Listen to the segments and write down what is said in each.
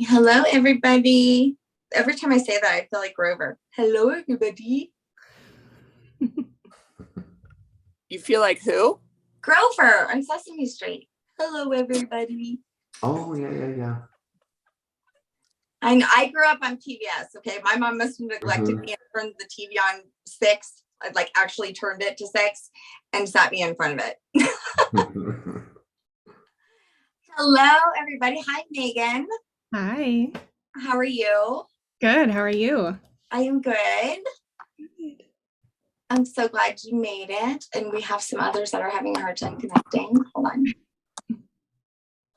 Hello, everybody. Every time I say that, I feel like Grover. Hello, everybody. You feel like who? Grover on Sesame Street. Hello, everybody. Oh, yeah. I grew up on PBS. Okay, my mom must have neglected me and turned the TV on 6. I actually turned it to 6 and sat me in front of it. Hello, everybody. Hi, Megan. Hi. How are you? Good. How are you? I am good. I'm so glad you made it. And we have some others that are having a hard time connecting. Hold on.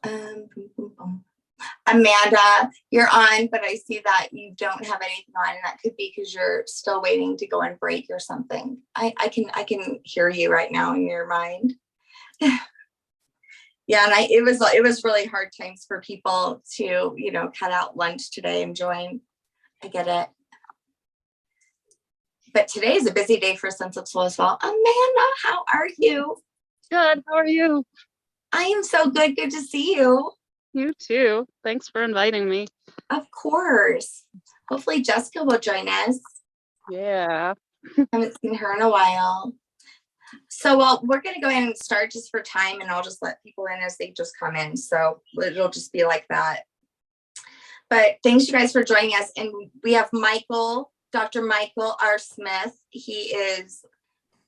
Boom, boom, boom. Amanda, you're on, but I see that you don't have anything on, and that could be because you're still waiting to go on break or something. I can hear you right now in your mind. Yeah, and it was really hard times for people to, cut out lunch today and join. I get it. But today is a busy day for Sense of Soul as well. Amanda, how are you? Good. How are you? I am so good. Good to see you. You too. Thanks for inviting me. Of course. Hopefully Jessica will join us. Yeah. Haven't seen her in a while. So, we're going to go ahead and start just for time, and I'll just let people in as they just come in. So it'll just be like that. But thanks, you guys, for joining us. And we have Dr. Michael R. Smith. He is,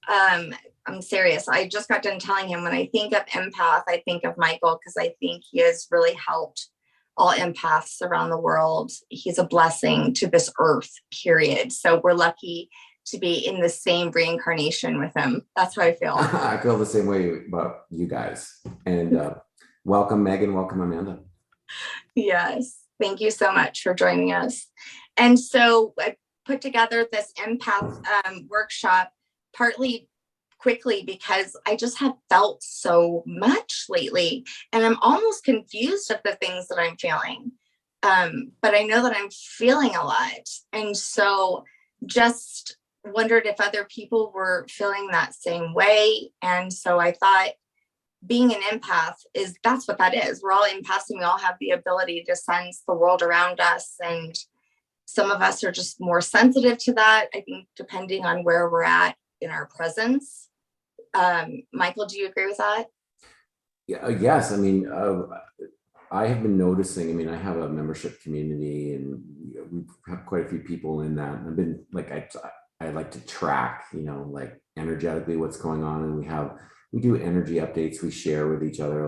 I'm serious. I just got done telling him when I think of empath, I think of Michael, because I think he has really helped all empaths around the world. He's a blessing to this earth, period. So we're lucky to be in the same reincarnation with him. That's how I feel. I feel the same way about you guys. And welcome, Megan. Welcome, Amanda. Yes. Thank you so much for joining us. And so I put together this empath workshop partly quickly because I just have felt so much lately, and I'm almost confused of the things that I'm feeling. But I know that I'm feeling a lot. And so just wondered if other people were feeling that same way. And so I thought being an empath that's what that is. We're all empaths, and we all have the ability to sense the world around us. And some of us are just more sensitive to that, I think, depending on where we're at in our presence. Michael, do you agree with that? Yeah. Yes. I mean, I have been noticing, I have a membership community, and we have quite a few people in that. And I've been I like to track, energetically what's going on. And we do energy updates. We share with each other.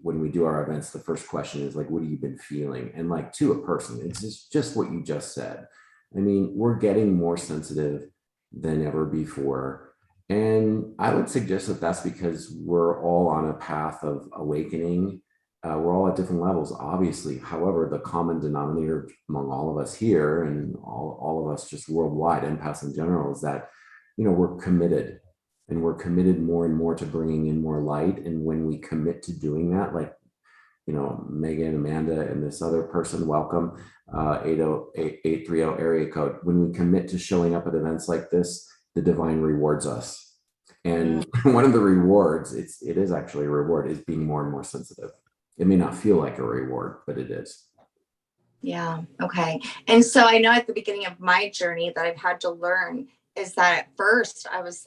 When we do our events, the first question is what have you been feeling? And to a person, it's just what you just said. We're getting more sensitive than ever before. And I would suggest that that's because we're all on a path of awakening. We're all at different levels, obviously. However, the common denominator among all of us here and all of us just worldwide, empaths in general, is that, we're committed, and we're committed more and more to bringing in more light. And when we commit to doing that, Megan, Amanda, and this other person, welcome, 830 area code. When we commit to showing up at events like this, the divine rewards us. And one of the rewards, it is actually a reward, is being more and more sensitive. It may not feel like a reward, but it is. Yeah. Okay. And so I know at the beginning of my journey that I've had to learn is that at first I was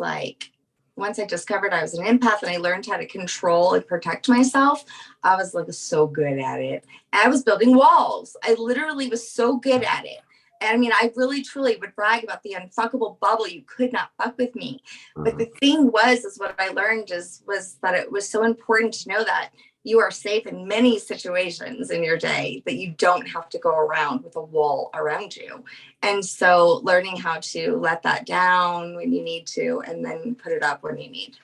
once I discovered I was an empath and I learned how to control and protect myself, I was so good at it. And I was building walls. I literally was so good at it. And I really, truly would brag about the unfuckable bubble. You could not fuck with me. But the thing is what I learned was that it was so important to know that you are safe in many situations in your day, that you don't have to go around with a wall around you. And so learning how to let that down when you need to, and then put it up when you need.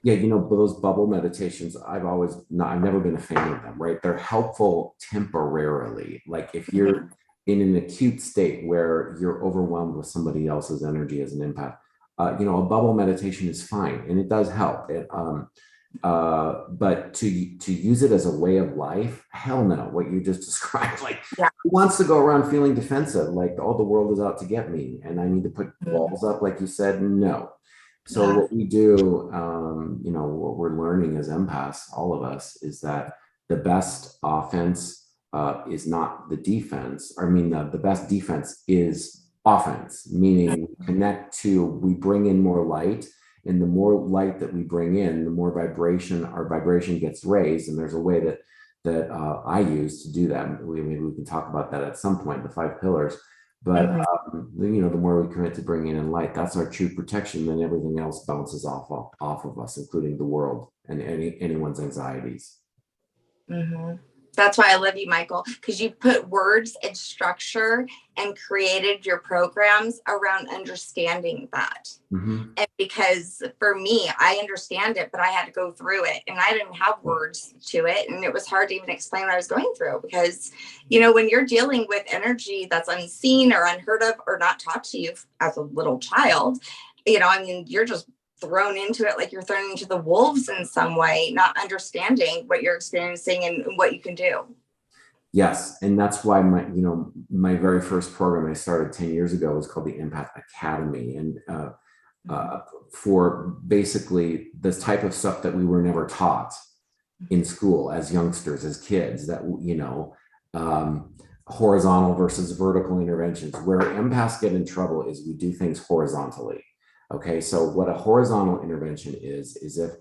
Yeah, those bubble meditations, I've never been a fan of them, right? They're helpful temporarily. If you're in an acute state where you're overwhelmed with somebody else's energy as an empath, a bubble meditation is fine, and it does help. But to use it as a way of life, hell no. What you just described, who wants to go around feeling defensive, all the world is out to get me and I need to put walls up, like you said? No. So what we do, what we're learning as empaths, all of us, is that the best offense is not the defense. I mean, the best defense is offense, meaning we bring in more light, and the more light that we bring in, the more our vibration gets raised. And there's a way that I use to do that. Maybe we can talk about that at some point, the 5 pillars. But the more we commit to bringing in light, that's our true protection. Then everything else bounces off of us, including the world and anyone's anxieties. Mm-hmm. That's why I love you, Michael, because you put words and structure and created your programs around understanding that. Mm-hmm. And because for me, I understand it, but I had to go through it and I didn't have words to it. And it was hard to even explain what I was going through because, when you're dealing with energy that's unseen or unheard of or not taught to you as a little child, you're just thrown into it like you're thrown into the wolves in some way, not understanding what you're experiencing and what you can do. Yes, and that's why my very first program I started 10 years ago was called the Empath Academy, and for basically this type of stuff that we were never taught in school as youngsters, as kids, that horizontal versus vertical interventions. Where empaths get in trouble is we do things horizontally. Okay, so what a horizontal intervention is if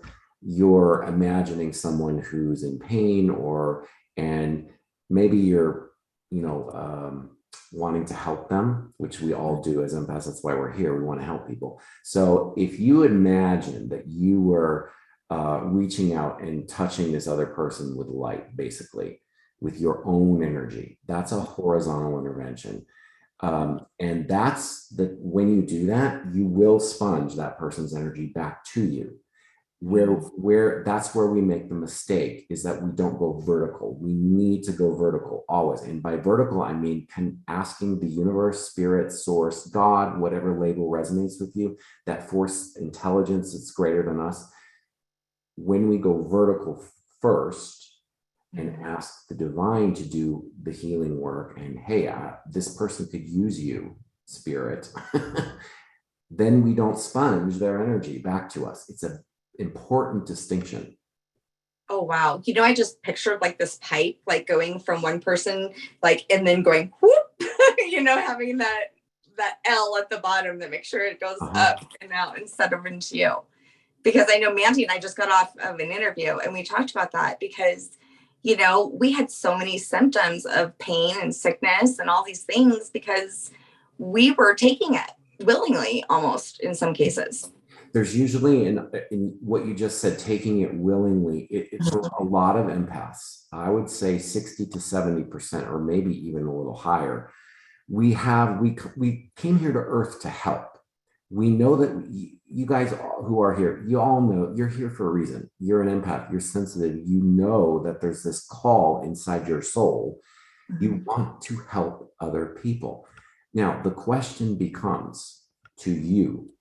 you're imagining someone who's in pain and maybe you're, wanting to help them, which we all do as empaths. That's why we're here. We want to help people. So if you imagine that you were reaching out and touching this other person with light, basically with your own energy, that's a horizontal intervention. And that's when you do that, you will sponge that person's energy back to you. That's where we make the mistake, is that we don't go vertical. We need to go vertical always. And by vertical, I mean asking the universe, spirit, source, God, whatever label resonates with you, that force, intelligence that's greater than us. When we go vertical first, and ask the divine to do the healing work, and hey, this person could use you, spirit, then we don't sponge their energy back to us. It's an important distinction. Oh, wow. I just pictured like this pipe, like going from one person, and then going whoop, having that L at the bottom that makes sure it goes up and out instead of into you. Because I know Mandy and I just got off of an interview and we talked about that because we had so many symptoms of pain and sickness and all these things because we were taking it willingly, almost in some cases. There's usually in what you just said, taking it willingly, for a lot of empaths, I would say 60 to 70%, or maybe even a little higher. We came here to Earth to help. We know that you guys who are here, you all know you're here for a reason. You're an empath, you're sensitive. You know that there's this call inside your soul. You want to help other people. Now, the question becomes to you,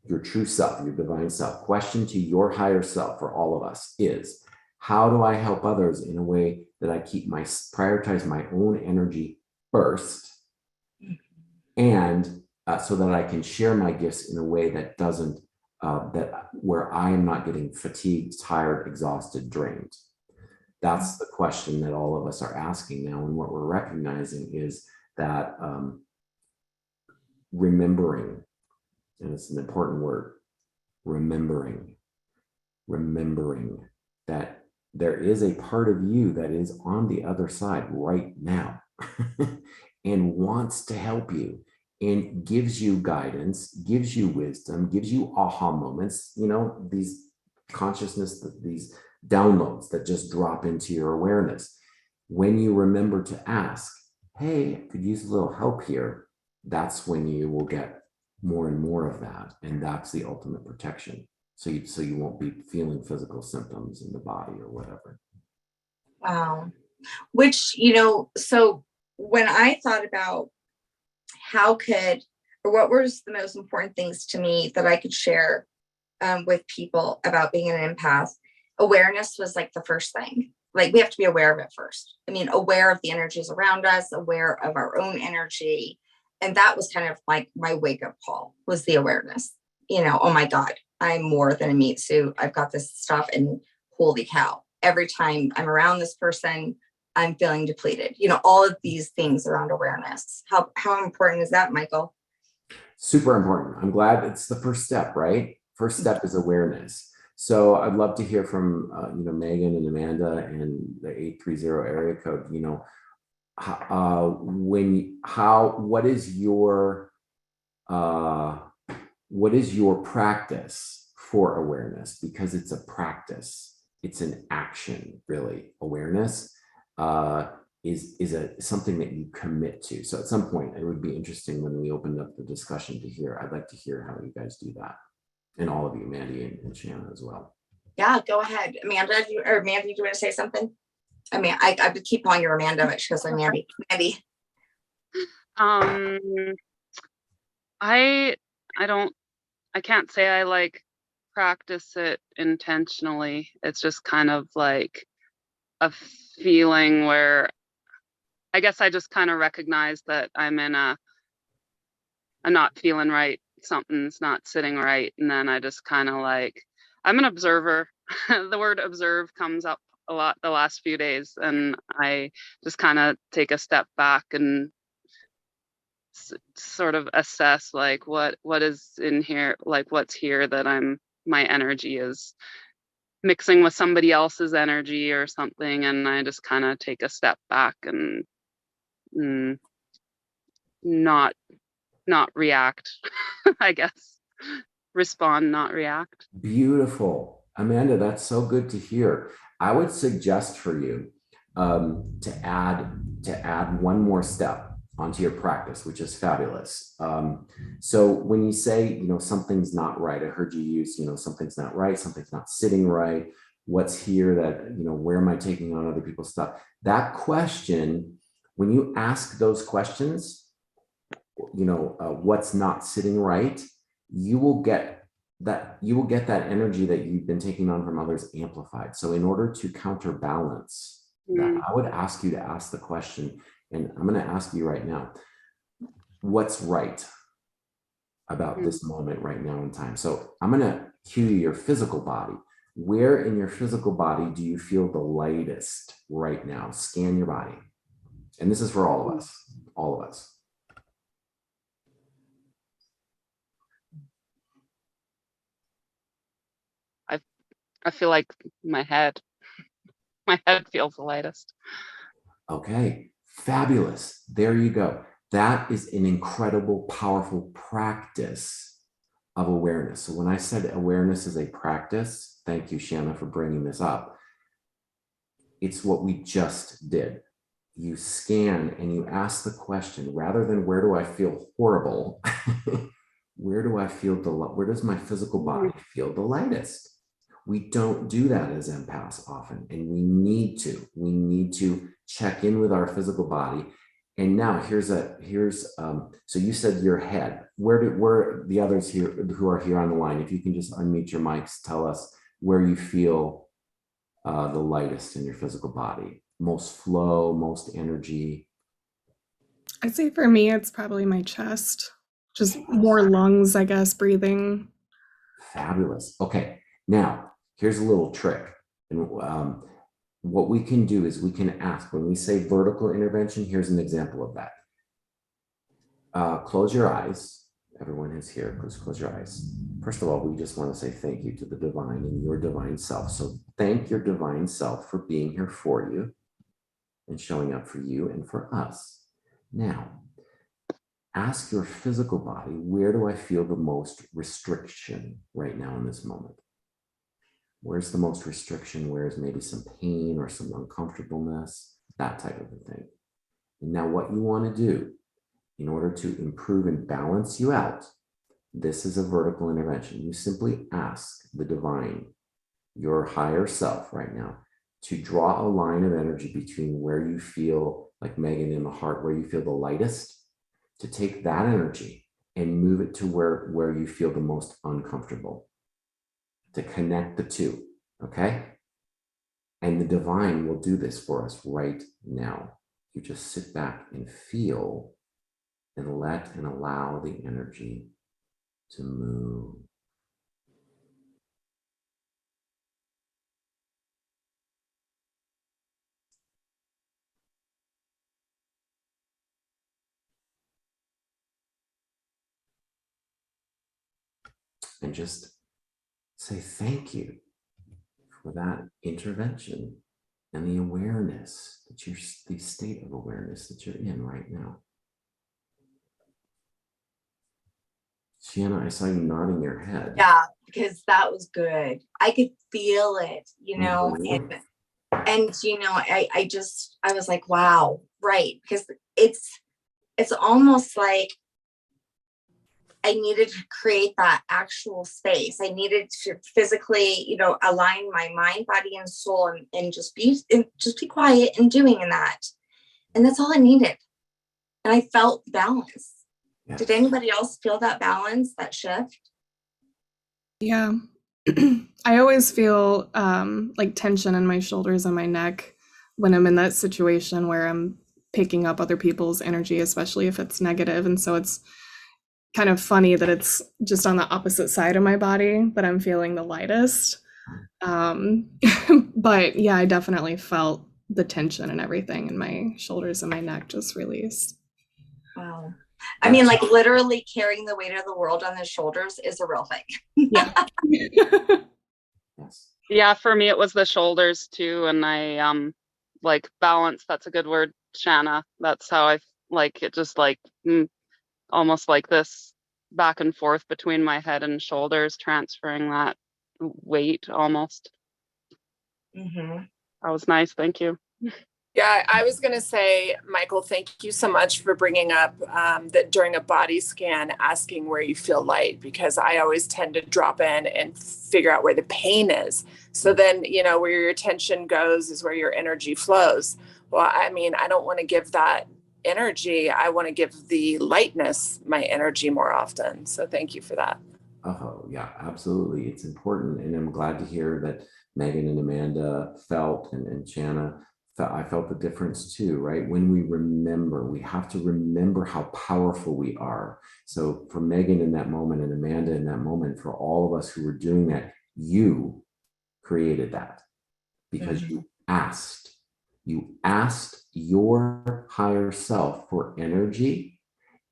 your true self, your divine self, question to your higher self for all of us is, how do I help others in a way that I prioritize my own energy first, and so that I can share my gifts in a way that doesn't, where I am not getting fatigued, tired, exhausted, drained. That's the question that all of us are asking now. And what we're recognizing is that remembering, and it's an important word, remembering that there is a part of you that is on the other side right now and wants to help you, and gives you guidance, gives you wisdom, gives you aha moments, these consciousness, these downloads that just drop into your awareness. When you remember to ask, hey, I could use a little help here, that's when you will get more and more of that. And that's the ultimate protection. So you won't be feeling physical symptoms in the body or whatever. Wow. Which, so when I thought about what was the most important things to me that I could share with people about being an empath, awareness was like the first thing. Like, we have to be aware of it first. Aware of the energies around us, aware of our own energy. And that was kind of like my wake up call, was the awareness. Oh my God, I'm more than a meat suit. I've got this stuff, and holy cow, every time I'm around this person, I'm feeling depleted. You know, all of these things around awareness. How important is that, Michael? Super important. I'm glad it's the first step, right? First step is awareness. So I'd love to hear from Megan and Amanda and the 830 area code. What is your practice for awareness? Because it's a practice. It's an action, really. Awareness is something that you commit to. So at some point, it would be interesting when we opened up the discussion to hear. I'd like to hear how you guys do that, and all of you, Mandy and Shanna as well. Yeah, go ahead, Amanda. Do you want to say something? I mean, I would keep calling you Amanda, but she goes by Mandy. Mandy. I can't say I like practice it intentionally. It's just kind of like a feeling where I guess I just kind of recognize that I'm not feeling right. Something's not sitting right. And then I just kind of like, I'm an observer. The word observe comes up a lot the last few days. And I just kind of take a step back and sort of assess like what is in here, like what's here that my energy is mixing with somebody else's energy or something. And I just kind of take a step back and not react. I guess respond, not react. Beautiful. Amanda, that's so good to hear. I would suggest for you to add one more step onto your practice, which is fabulous. So when you say, something's not right, I heard you use, something's not right, something's not sitting right, what's here that, where am I taking on other people's stuff? That question, when you ask those questions, what's not sitting right, you will get that energy that you've been taking on from others amplified. So in order to counterbalance that, I would ask you to ask the question, and I'm going to ask you right now, what's right about this moment right now in time? So I'm going to cue your physical body. Where in your physical body do you feel the lightest right now? Scan your body. And this is for all of us. I feel like my head feels the lightest. Okay, fabulous. There you go. That is an incredible, powerful practice of awareness. So when I said awareness is a practice, thank you, Shanna, for bringing this up. It's what we just did. You scan and you ask the question, rather than where do I feel horrible, where does my physical body feel the lightest? We don't do that as empaths often, and we need to check in with our physical body. And now so you said your head. Where the others here who are here on the line, if you can just unmute your mics, tell us where you feel the lightest in your physical body, most flow, most energy. I'd say for me, it's probably my chest, just more lungs, I guess, breathing. Fabulous. Okay, now here's a little trick. And what we can do is we can ask, when we say vertical intervention, here's an example of that. Close your eyes. Everyone who's here, please close your eyes. First of all, we just want to say thank you to the divine and your divine self. So thank your divine self for being here for you and showing up for you and for us. Now, ask your physical body, where do I feel the most restriction right now in this moment? Where's the most restriction? Where's maybe some pain or some uncomfortableness, that type of a thing. And now what you want to do in order to improve and balance you out, this is a vertical intervention. You simply ask the divine, your higher self right now, to draw a line of energy between where you feel, like Megan in the heart, where you feel the lightest, to take that energy and move it to where you feel the most uncomfortable, to connect the two, okay? And the divine will do this for us right now. You just sit back and feel and let and allow the energy to move. and just say thank you for that intervention and the awareness that you're, the state of awareness that you're in right now. Shanna, I saw you nodding your head. Yeah, because that was good. I could feel it, you know, Mhm. and you know, I was like, wow, right. Because it's almost like I needed to create that actual space. I needed to physically, you know, align my mind, body, and soul, and just be quiet and doing that. And that's all I needed. And I felt balance. Yes. Did anybody else feel that balance, that shift? Yeah. I always feel like tension in my shoulders and my neck when I'm in that situation where I'm picking up other people's energy, especially if it's negative. And so it's kind of funny that it's just on the opposite side of my body that I'm feeling the lightest. But yeah, I definitely felt the tension and everything in my shoulders and my neck just released. Wow. I mean, like literally carrying the weight of the world on their shoulders is a real thing. Yeah. Yes. Yeah, for me it was the shoulders too, and I like balance. That's a good word, Shanna. That's how I like it. Just like almost like this back and forth between my head and shoulders, transferring that weight almost. Mm-hmm. That was nice. Thank you. Yeah, I was going to say, Michael, thank you so much for bringing up that during a body scan, asking where you feel light, because I always tend to drop in and figure out where the pain is. So then, you know, where your attention goes is where your energy flows. Well, I mean, I don't want to give that energy. I want to give the lightness my energy more often. So thank you for that. Oh, yeah, absolutely. It's important. And I'm glad to hear that Megan and Amanda felt, and Shanna, I felt the difference too, right? When we remember, we have to remember how powerful we are. So for Megan in that moment and Amanda in that moment, for all of us who were doing that, you created that because you asked your higher self for energy.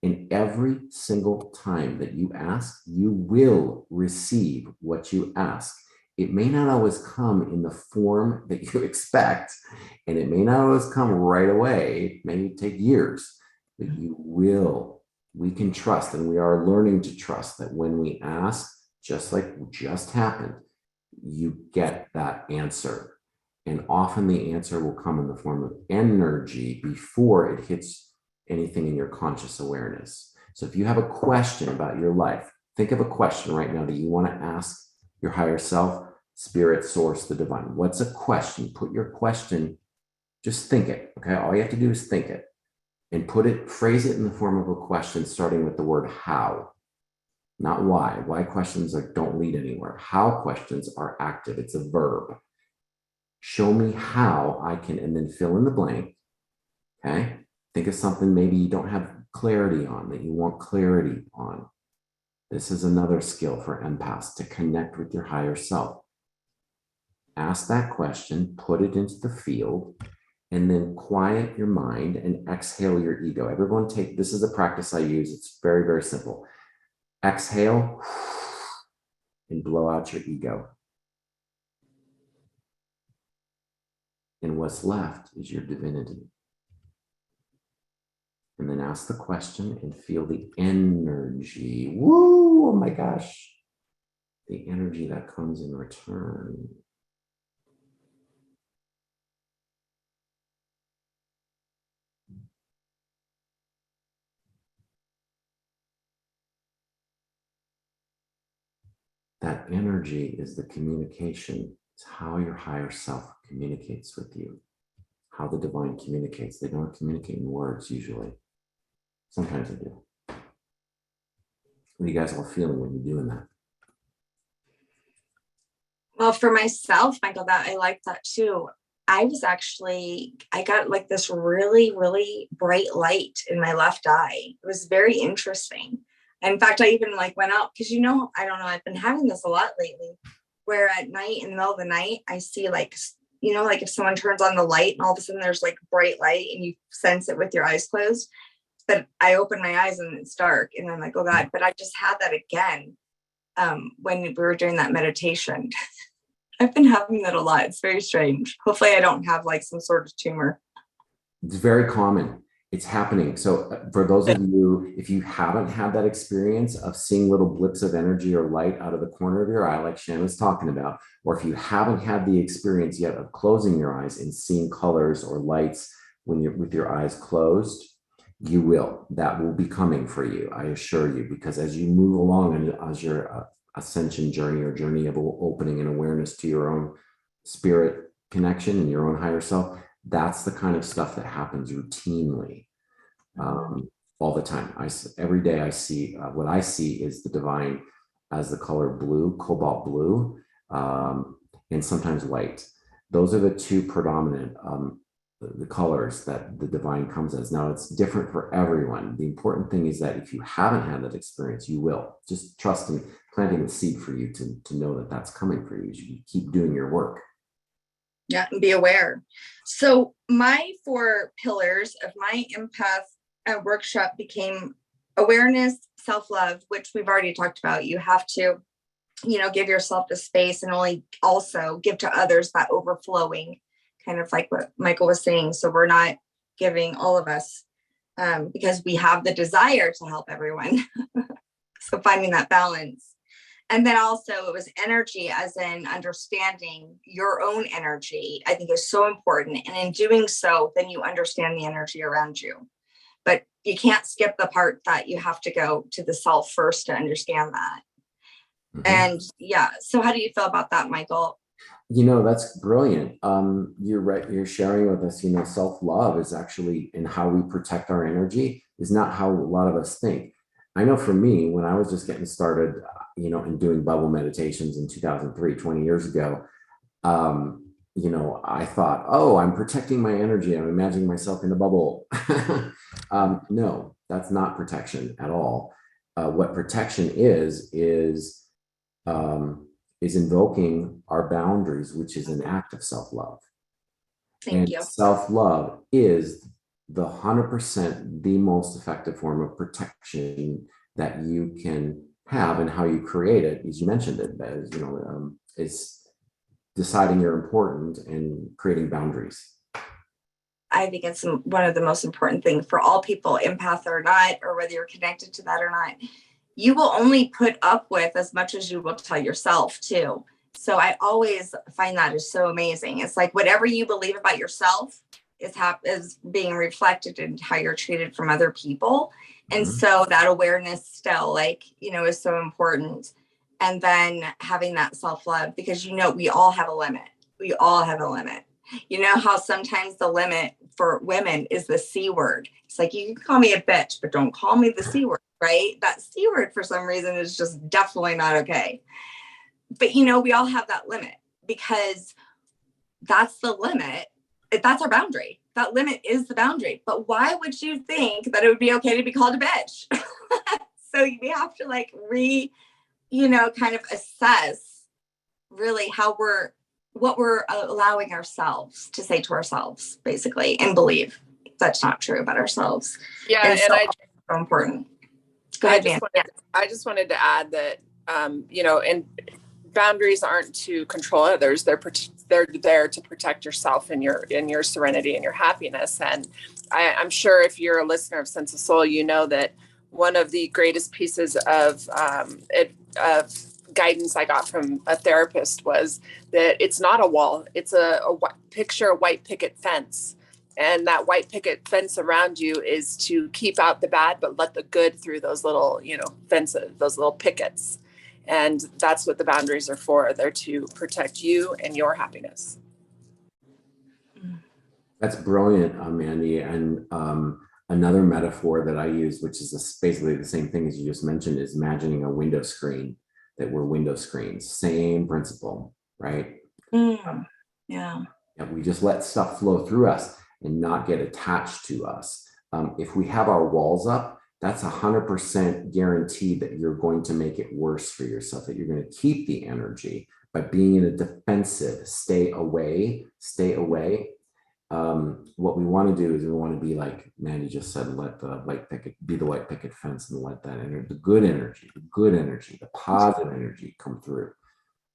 And every single time that you ask, you will receive what you ask. It may not always come in the form that you expect, and it may not always come right away. It may take years, but you will. We can trust, and we are learning to trust that when we ask, just like just happened, you get that answer. And often the answer will come in the form of energy before it hits anything in your conscious awareness. So if you have a question about your life, think of a question right now that you want to ask your higher self, spirit, source, the divine. What's a question? Put your question, just think it, okay? All you have to do is think it and phrase it in the form of a question, starting with the word how, not why. Why questions don't lead anywhere. How questions are active. It's a verb. Show me how I can, and then fill in the blank, okay? Think of something maybe you don't have clarity on, that you want clarity on. This is another skill for empaths, to connect with your higher self. Ask that question, put it into the field, and then quiet your mind and exhale your ego. Everyone this is a practice I use. It's very, very simple. Exhale and blow out your ego. And what's left is your divinity. And then ask the question and feel the energy. Woo! Oh my gosh. The energy that comes in return. That energy is the communication. It's how your higher self communicates with you, how the divine communicates. They don't communicate in words usually. Sometimes they do. What are you guys all feeling when you're doing that? Well, for myself, Michael, that I like that too. I got like this really, really bright light in my left eye. It was very interesting. In fact, I even like went out because, you know, I don't know, I've been having this a lot lately, where at night, in the middle of the night, I see like, you know, like if someone turns on the light and all of a sudden there's like bright light and you sense it with your eyes closed. But I open my eyes and it's dark and I'm like, oh God, but I just had that again. when we were doing that meditation. I've been having that a lot. It's very strange. Hopefully I don't have like some sort of tumor. It's very common. It's happening. So for those of you, if you haven't had that experience of seeing little blips of energy or light out of the corner of your eye, like Shan was talking about, or if you haven't had the experience yet of closing your eyes and seeing colors or lights when you're with your eyes closed, you will. That will be coming for you, I assure you, because as you move along and as your ascension journey or journey of opening and awareness to your own spirit connection and your own higher self, that's the kind of stuff that happens routinely, all the time. Every day I see, what I see is the divine as the color blue, cobalt blue, and sometimes white. Those are the two predominant the colors that the divine comes as. Now it's different for everyone. The important thing is that if you haven't had that experience, you will. Just trust me, planting the seed for you to know that that's coming for you. You keep doing your work. Yeah, and be aware. So my 4 pillars of my empath workshop became awareness, self-love, which we've already talked about. You have to, give yourself the space and also give to others that overflowing, kind of like what Michael was saying. So we're not giving all of us because we have the desire to help everyone. So finding that balance. And then also it was energy, as in understanding your own energy, I think is so important. And in doing so, then you understand the energy around you. But you can't skip the part that you have to go to the self first to understand that. Mm-hmm. And yeah, so how do you feel about that, Michael? That's brilliant. You're right. You're sharing with us, self-love is actually, and how we protect our energy is not how a lot of us think. I know for me, when I was just getting started, and doing bubble meditations in 2003, 20 years ago, I thought, oh, I'm protecting my energy. I'm imagining myself in a bubble. No, that's not protection at all. What protection is invoking our boundaries, which is an act of self-love. Thank you. Self-love is the 100% the most effective form of protection that you can have, and how you create it, as you mentioned it, as is deciding you're important and creating boundaries. I think it's one of the most important things for all people, empath or not, or whether you're connected to that or not. You will only put up with as much as you will tell yourself too. So I always find that is so amazing. It's like whatever you believe about yourself is being reflected in how you're treated from other people. And so that awareness still is so important. And then having that self-love, because, we all have a limit. We all have a limit. You know how sometimes the limit for women is the C word. It's like, you can call me a bitch, but don't call me the C word, right? That C word for some reason is just definitely not okay. But, we all have that limit, because that's the limit. That's our boundary. That limit is the boundary. But why would you think that it would be okay to be called a bitch? So we have to kind of assess really what we're allowing ourselves to say to ourselves, basically, and believe that's not true about ourselves. Yeah, and so important. Go ahead, Dan. I just wanted to add that, and boundaries aren't to control others. They're there to protect yourself and your serenity and your happiness. And I'm sure if you're a listener of Sense of Soul, you know that one of the greatest pieces of guidance I got from a therapist was that it's not a wall. It's a white picket fence. And that white picket fence around you is to keep out the bad, but let the good through those little, fences, those little pickets. And that's what the boundaries are for. They're to protect you and your happiness. That's brilliant, Mandy. And another metaphor that I use, which is basically the same thing as you just mentioned, is imagining a window screen, that we're window screens. Same principle, right? Yeah. We just let stuff flow through us and not get attached to us. If we have our walls up, that's 100% guaranteed that you're going to make it worse for yourself, that you're going to keep the energy by being in a defensive, stay away. what we want to do is we want to be like Mandy just said, let the white picket be the white picket fence and let that energy, the good energy, the positive energy come through.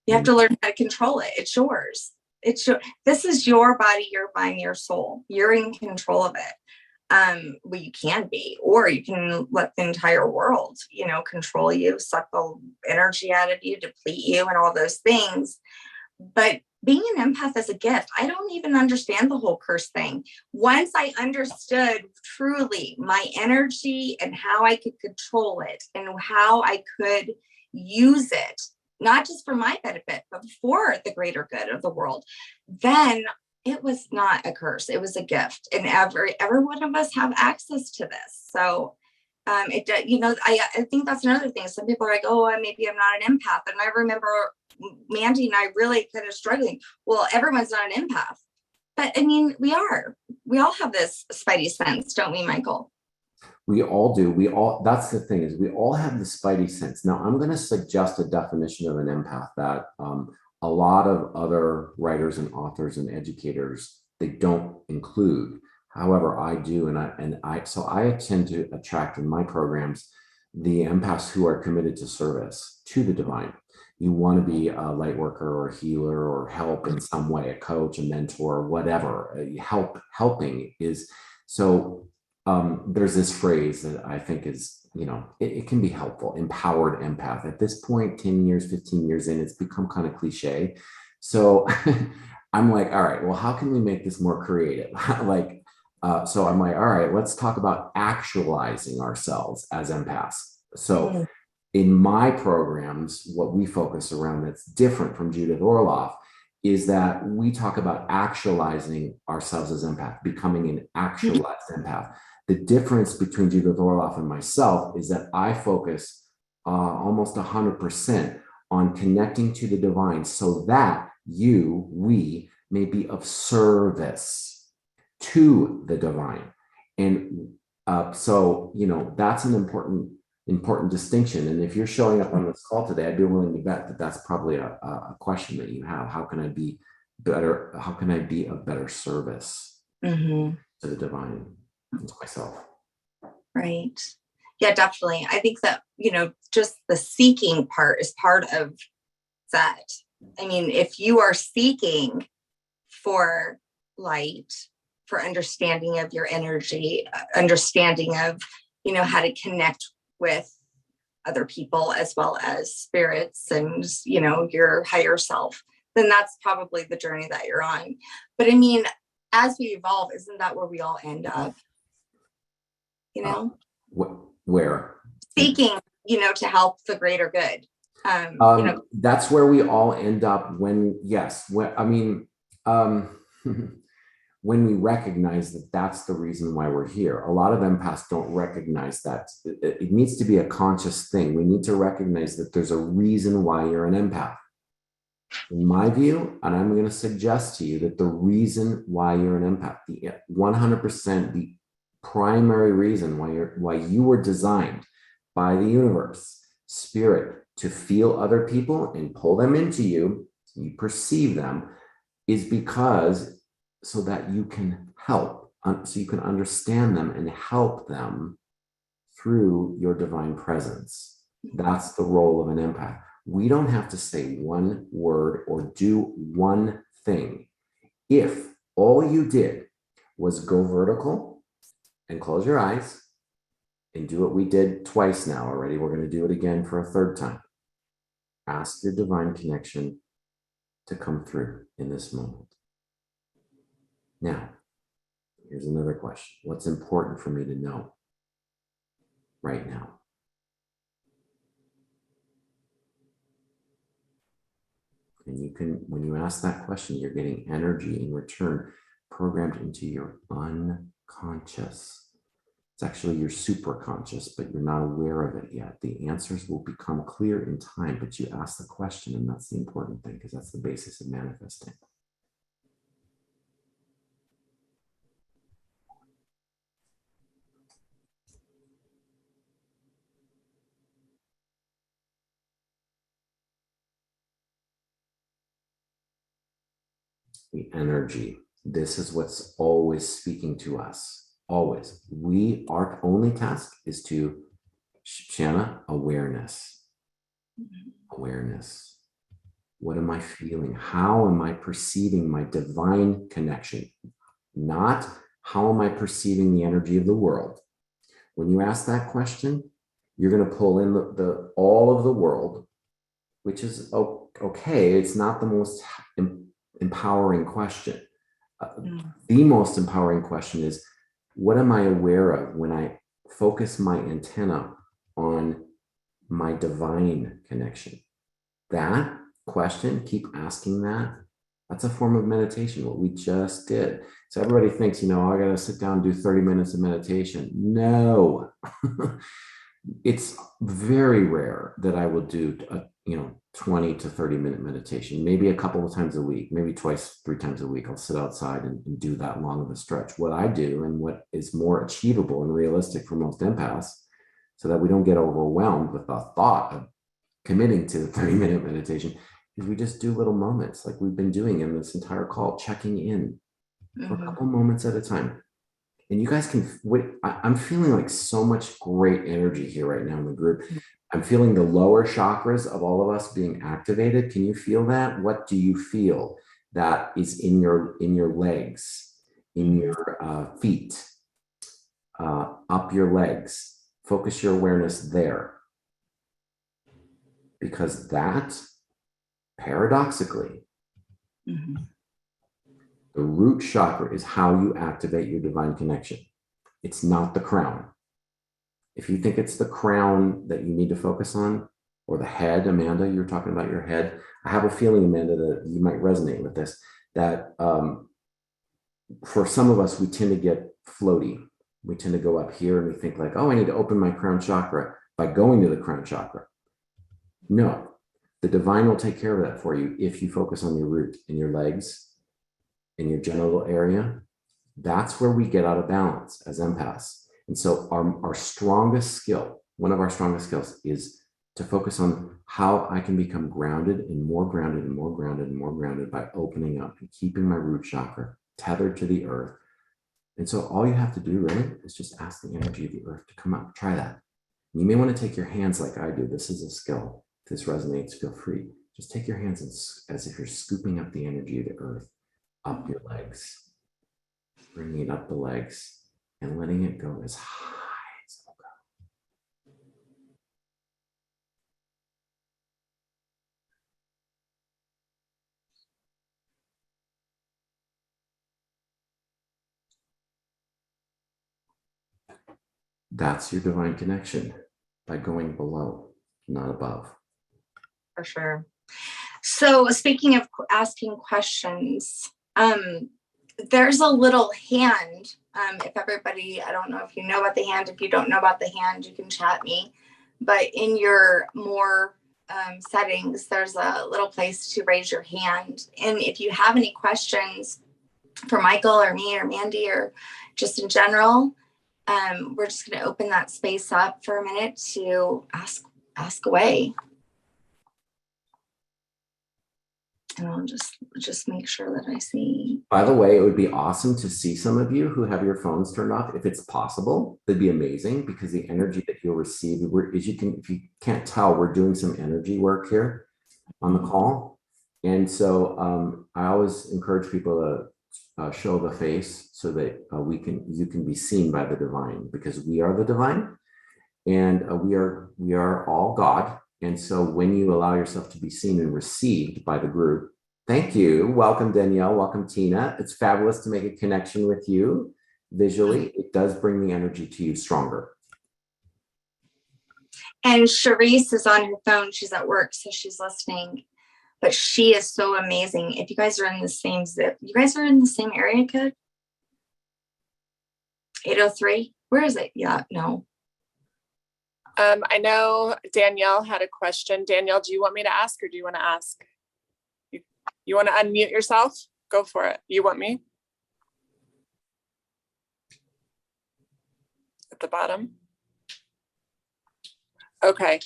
You have to learn how to control it. It's yours. This is your body, your mind, your soul. You're in control of it. Well, you can be, or you can let the entire world, control you, suck the energy out of you, deplete you, and all those things. But being an empath is a gift. I don't even understand the whole curse thing. Once I understood truly my energy and how I could control it and how I could use it, not just for my benefit, but for the greater good of the world, then it was not a curse. It was a gift. And every one of us have access to this. So I think that's another thing. Some people are like, oh, maybe I'm not an empath. And I remember Mandy and I really kind of struggling. Well, everyone's not an empath. But I mean, we are. We all have this spidey sense, don't we, Michael? We all do. That's the thing, is we all have the spidey sense. Now, I'm going to suggest a definition of an empath that a lot of other writers and authors and educators, they don't include. However, I do. So I tend to attract in my programs the empaths who are committed to service to the divine. You want to be a light worker or a healer or help in some way, a coach, a mentor, whatever. Helping is so. There's this phrase that I think is, it can be helpful, empowered empath. At this point, 10 years, 15 years in, it's become kind of cliche. So I'm like, all right, well, how can we make this more creative? So I'm like, all right, let's talk about actualizing ourselves as empaths. So in my programs, what we focus around that's different from Judith Orloff is that we talk about actualizing ourselves as empath, becoming an actualized empath. The difference between Judith Orloff and myself is that I focus almost 100% on connecting to the divine so that we may be of service to the divine. And so, that's an important distinction. And if you're showing up on this call today, I'd be willing to bet that that's probably a question that you have. How can I be better? How can I be of better service to the divine and to myself? Right. Yeah, definitely. I think that, just the seeking part is part of that. I mean, if you are seeking for light, for understanding of your energy, understanding of, how to connect with other people as well as spirits and, your higher self, then that's probably the journey that you're on. But I mean, as we evolve, isn't that where we all end up? Where? Seeking, to help the greater good. That's where we all end up when when we recognize that that's the reason why we're here. A lot of empaths don't recognize that. It needs to be a conscious thing. We need to recognize that there's a reason why you're an empath. In my view, and I'm going to suggest to you that the reason why you're an empath, the 100%, the primary reason why you were designed by the universe, spirit, to feel other people and pull them into you, so you perceive them, is because so that you can help, so you can understand them and help them through your divine presence. That's the role of an empath. We don't have to say one word or do one thing. If all you did was go vertical and close your eyes and do what we did twice now already, we're going to do it again for a third time. Ask your divine connection to come through in this moment. Now, here's another question. What's important for me to know right now? And you can, when you ask that question, you're getting energy in return programmed into your unconscious. It's actually your superconscious, but you're not aware of it yet. The answers will become clear in time, but you ask the question, and that's the important thing, because that's the basis of manifesting. The energy This is what's always speaking to us. Always. Our only task is to, Shanna, awareness. Awareness. What am I feeling? How am I perceiving my divine connection? Not how am I perceiving the energy of the world? When you ask that question, you're going to pull in the all of the world, which is okay. It's not the most empowering question. The most empowering question is, what am I aware of when I focus my antenna on my divine connection? That question, keep asking that. That's a form of meditation, what we just did. So everybody thinks, I got to sit down and do 30 minutes of meditation. No, it's very rare that I will do a 20 to 30 minute meditation, maybe a couple of times a week, maybe twice, 3 times a week. I'll sit outside and do that long of a stretch. What I do, and what is more achievable and realistic for most empaths, so that we don't get overwhelmed with the thought of committing to the 30-minute meditation, is we just do little moments like we've been doing in this entire call, checking in for a couple moments at a time. And you guys can wait. I'm feeling like so much great energy here right now in the group. I'm feeling the lower chakras of all of us being activated. Can you feel that? What do you feel that is in your legs, in your feet, up your legs? Focus your awareness there. Because that, paradoxically, the root chakra is how you activate your divine connection. It's not the crown. If you think it's the crown that you need to focus on, or the head, Amanda, you're talking about your head. I have a feeling, Amanda, that you might resonate with this, that for some of us, we tend to get floaty. We tend to go up here and we think like, oh, I need to open my crown chakra by going to the crown chakra. No, the divine will take care of that for you if you focus on your root in your legs, in your genital area. That's where we get out of balance as empaths. And so our strongest skill, one of our strongest skills, is to focus on how I can become grounded and more grounded and more grounded and more grounded by opening up and keeping my root chakra tethered to the earth. And so all you have to do really is just ask the energy of the earth to come up. Try that. You may want to take your hands like I do. This is a skill. If this resonates, feel free. Just take your hands as if you're scooping up the energy of the earth up your legs, bringing it up the legs and letting it go as high as it will go. That's your divine connection, by going below, not above. For sure. So speaking of asking questions, there's a little hand. If everybody, I don't know if you know about the hand. If you don't know about the hand, you can chat me. But in your more settings, there's a little place to raise your hand. And if you have any questions for Michael or me or Mandy or just in general, we're just going to open that space up for a minute to ask away. And I'll just make sure that I see. By the way, it would be awesome to see some of you who have your phones turned off. If it's possible, that'd be amazing, because the energy that you'll receive, if you can't tell, we're doing some energy work here on the call. And so I always encourage people to show the face so that you can be seen by the divine, because we are the divine, and we are all God. And so when you allow yourself to be seen and received by the group, thank you. Welcome, Danielle. Welcome, Tina. It's fabulous to make a connection with you visually. It does bring the energy to you stronger. And Charisse is on her phone. She's at work, so she's listening. But she is so amazing. If you guys are in the same zip, you guys are in the same area code? 803? Where is it? Yeah, no. I know Danielle had a question. Danielle, do you want me to ask, or do you want to ask? You want to unmute yourself? Go for it. You want me? At the bottom? Okay.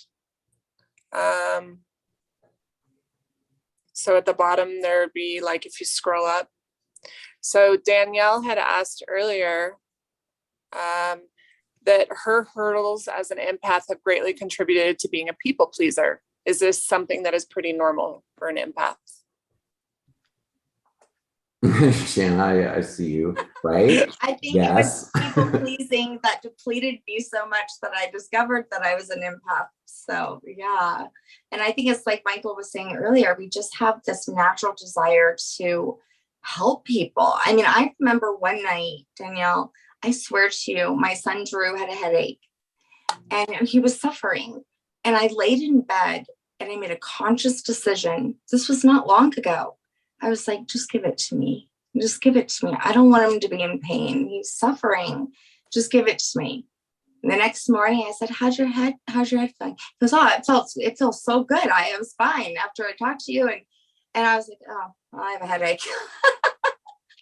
So at the bottom, there would be, like, if you scroll up, So Danielle had asked earlier that her hurdles as an empath have greatly contributed to being a people pleaser. Is this something that is pretty normal for an empath? Shanna, I see you, right? I think Yes. it was people pleasing that depleted me so much that I discovered that I was an empath. So yeah. And I think it's like Michael was saying earlier, we just have this natural desire to help people. I mean, I remember one night, Danielle, I swear to you, my son Drew had a headache and he was suffering. And I laid in bed and I made a conscious decision. This was not long ago. I was like, just give it to me. Just give it to me. I don't want him to be in pain. He's suffering. Just give it to me. And the next morning I said, how's your head feeling? He goes, oh, it feels so good. I was fine after I talked to you. And I was like, oh, I have a headache.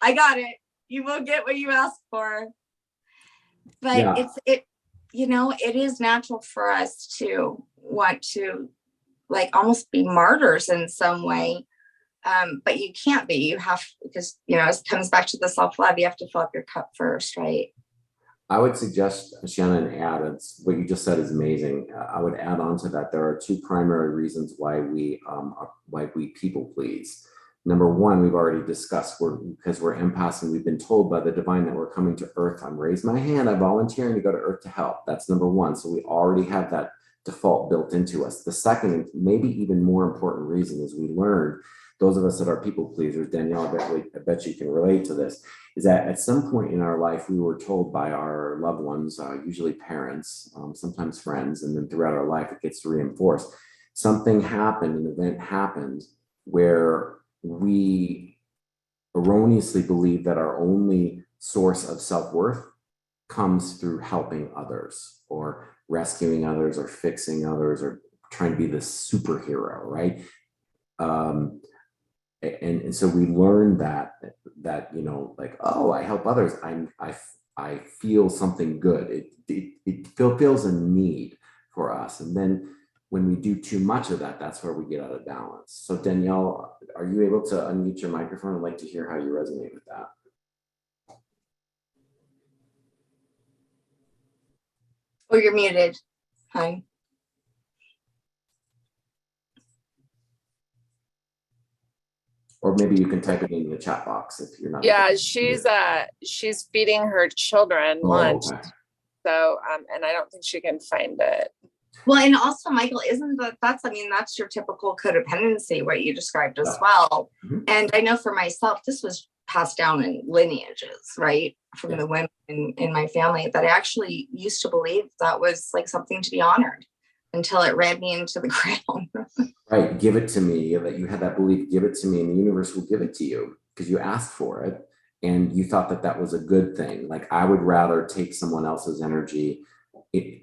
I got it. You will get what you asked for. But Yeah. it is natural for us to want to like almost be martyrs in some way. But you can't be, you have, because, it comes back to the self-love. You have to fill up your cup first, right? I would suggest, Shannon, add, what you just said is amazing. I would add on to that. There are two primary reasons why we people please. Number one, we've already discussed, because we're empaths and we've been told by the divine that we're coming to earth. I'm raise my hand, I'm volunteering to go to earth to help. That's number one. So we already have that default built into us. The second, and maybe even more important reason, is we learned, those of us that are people pleasers, Danielle, I bet you can relate to this, is that at some point in our life, we were told by our loved ones, usually parents, sometimes friends, and then throughout our life, it gets reinforced. Something happened, an event happened where we erroneously believe that our only source of self-worth comes through helping others or rescuing others or fixing others or trying to be the superhero, right? And so we learned that like, oh, I help others, I feel something good. It fulfills a need for us. And then when we do too much of that, that's where we get out of balance. So Danielle, are you able to unmute your microphone? I'd like to hear how you resonate with that. Oh, you're muted. Hi. Or maybe you can type it in the chat box if you're not. Yeah, she's feeding her children lunch. Okay. So, and I don't think she can find it. Well, and also, Michael, that's your typical codependency, what you described as well. Mm-hmm. And I know for myself, this was passed down in lineages, right? From the women in my family, that I actually used to believe that was like something to be honored until it ran me into the ground. Right. Give it to me. That you had that belief, give it to me, and the universe will give it to you because you asked for it. And you thought that was a good thing. Like, I would rather take someone else's energy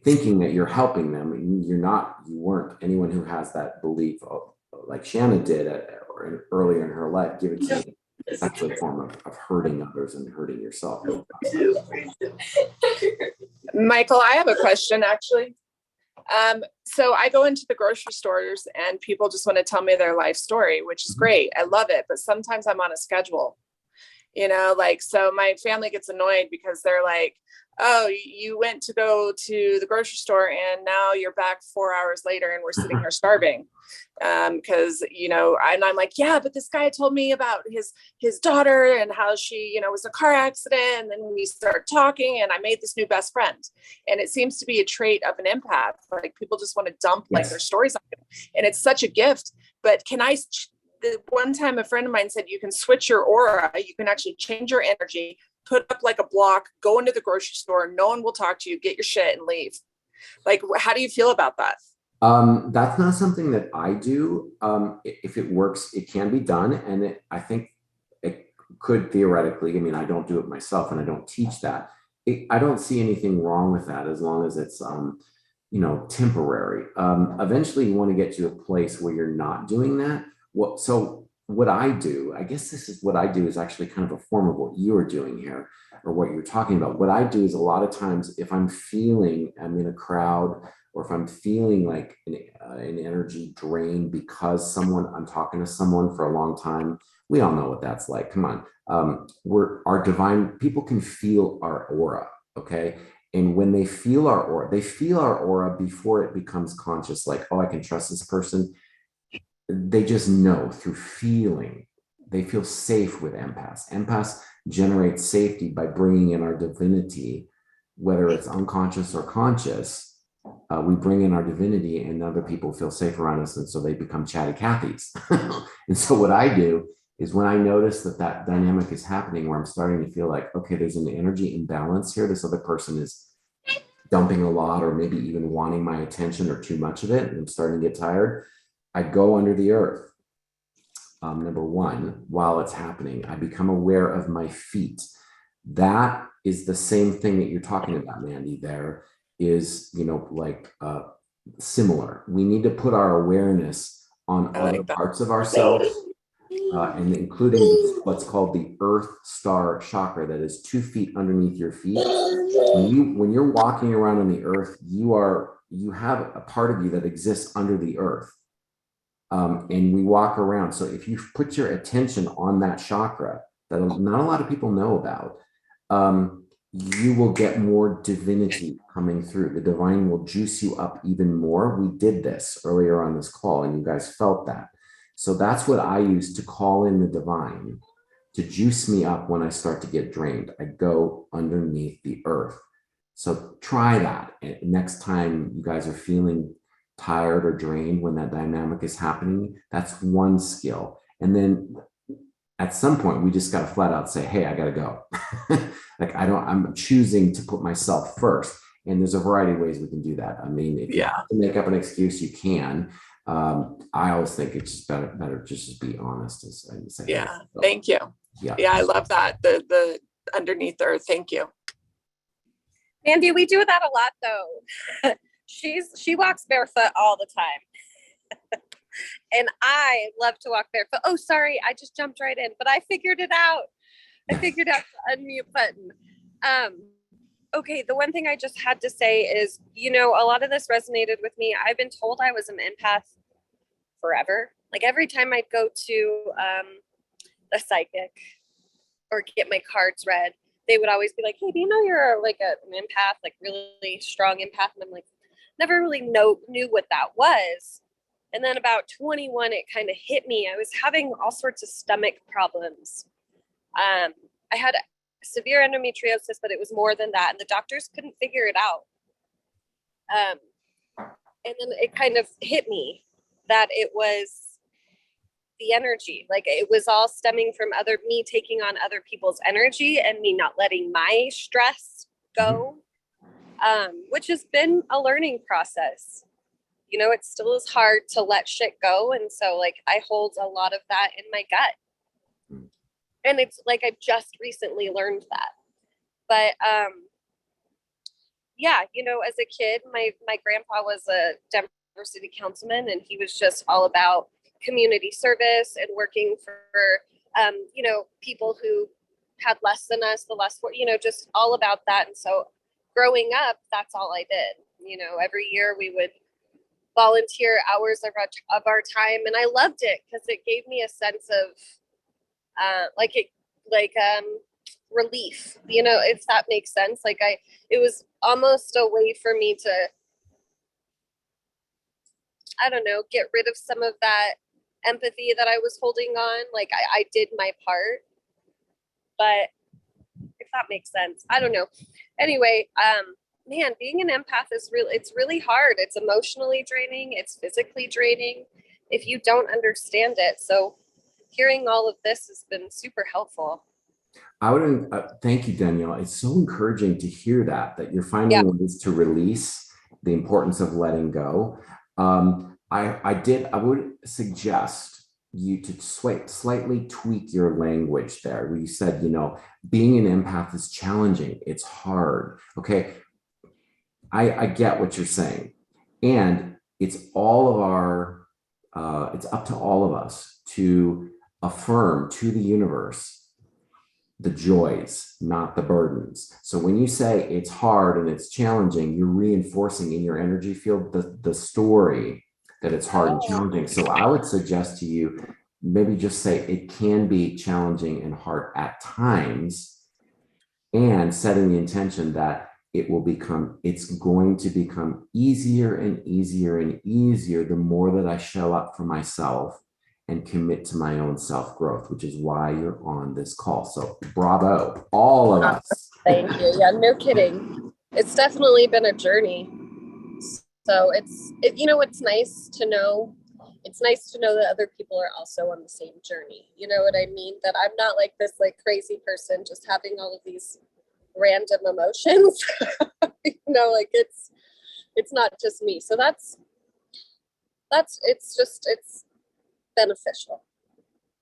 thinking that you're helping them. You weren't. Anyone who has that belief, like Shanna did or earlier in her life, give it to me. It's actually a form of hurting others and hurting yourself. Michael, I have a question, actually. So I go into the grocery stores and people just want to tell me their life story, which is great. I love it. But sometimes I'm on a schedule, so my family gets annoyed because they're like, oh, you went to go to the grocery store and now you're back 4 hours later and we're sitting here starving. Because, and I'm like, yeah, but this guy told me about his daughter and how she, was in a car accident. And then we start talking and I made this new best friend. And it seems to be a trait of an empath. Like, people just want to dump like their stories on you. And it's such a gift. But the one time a friend of mine said, you can switch your aura. You can actually change your energy, put up like a block, go into the grocery store. No one will talk to you, get your shit and leave. Like, how do you feel about that? That's not something that I do. If it works, it can be done. And I think it could theoretically, I don't do it myself and I don't teach that. I don't see anything wrong with that as long as it's, temporary. Eventually you want to get to a place where you're not doing that. So what I do, I guess this is what I do is actually kind of a form of what you are doing here or what you're talking about. What I do is a lot of times if I'm in a crowd or if I'm feeling like an energy drain because I'm talking to someone for a long time, we all know what that's like. Come on. Our divine people can feel our aura. Okay. And when they feel they feel our aura before it becomes conscious, like, oh, I can trust this person. They just know through feeling. They feel safe with empaths. Empaths generate safety by bringing in our divinity, whether it's unconscious or conscious. We bring in our divinity and other people feel safe around us. And so they become chatty Cathys. And so what I do is when I notice that dynamic is happening where I'm starting to feel like, okay, there's an energy imbalance here. This other person is dumping a lot or maybe even wanting my attention or too much of it, and I'm starting to get tired. I go under the earth. Number one, while it's happening, I become aware of my feet. That is the same thing that you're talking about, Mandy. There is, similar. We need to put our awareness on other parts of ourselves, and including what's called the Earth Star Chakra, that is 2 feet underneath your feet. When you're walking around on the earth, you have a part of you that exists under the earth. And we walk around. So if you put your attention on that chakra that not a lot of people know about, you will get more divinity coming through. The divine will juice you up even more. We did this earlier on this call and you guys felt that. So that's what I use to call in the divine to juice me up when I start to get drained. I go underneath the earth. So try that next time you guys are feeling tired or drained when that dynamic is happening. That's one skill. And then at some point, we just got to flat out say, hey, I got to go. I'm choosing to put myself first. And there's a variety of ways we can do that. I mean, if you have to make up an excuse, you can. I always think it's just better just to be honest and say, yeah, hey, so, thank you. Yeah, I love that. The underneath the earth. Thank you. Mandy, we do that a lot though. She walks barefoot all the time. And I love to walk barefoot. Oh, sorry, I just jumped right in, but I figured it out. I figured out the unmute button. Okay, the one thing I just had to say is, a lot of this resonated with me. I've been told I was an empath forever. Like every time I'd go to the psychic or get my cards read, they would always be like, hey, do you know you're like an empath, like really strong empath? And I'm like, never really knew what that was. And then about 21, it kind of hit me. I was having all sorts of stomach problems. I had severe endometriosis, but it was more than that. And the doctors couldn't figure it out. And then it kind of hit me that it was the energy. Like it was all stemming from me taking on other people's energy and me not letting my stress go, which has been a learning process. It still is hard to let shit go. And so like, I hold a lot of that in my gut. And it's like, I've just recently learned that. But, as a kid, my grandpa was a Denver city councilman, and he was just all about community service and working for, people who had less than us, just all about that. And so growing up, that's all I did. Every year we would volunteer hours of our time. And I loved it because it gave me a sense of relief, if that makes sense. It was almost a way for me to, I don't know, get rid of some of that empathy that I was holding on. Like I did my part, but if that makes sense, I don't know. Anyway, man, being an empath it's really hard. It's emotionally draining. It's physically draining if you don't understand it. So hearing all of this has been super helpful. I would thank you, Danielle. It's so encouraging to hear that you're finding ways to release the importance of letting go. I would suggest you to slightly tweak your language there. Where you said, being an empath is challenging. It's hard. Okay. I get what you're saying. And it's all of our, it's up to all of us to affirm to the universe the joys, not the burdens. So when you say it's hard and it's challenging, you're reinforcing in your energy field the story that it's hard and challenging. So I would suggest to you, maybe just say it can be challenging and hard at times, and setting the intention that it's going to become easier and easier and easier the more that I show up for myself and commit to my own self-growth, which is why you're on this call. So bravo, all of us. Thank you. Yeah, no kidding. It's definitely been a journey. So it's nice to know. It's nice to know that other people are also on the same journey. You know what I mean? That I'm not like this like crazy person just having all of these random emotions. Like it's not just me. So it's beneficial.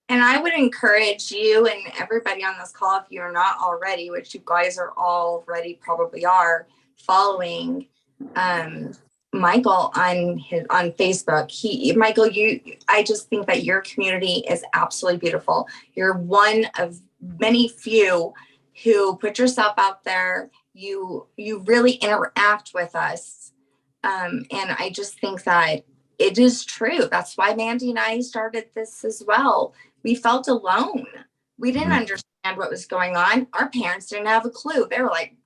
And I would encourage you and everybody on this call, if you're not already, which you guys are already probably are, following Michael on Facebook. Michael, I just think that your community is absolutely beautiful. You're one of many few who put yourself out there. You really interact with us. And I just think that it is true. That's why Mandy and I started this as well. We felt alone. We didn't understand what was going on. Our parents didn't have a clue. They were like,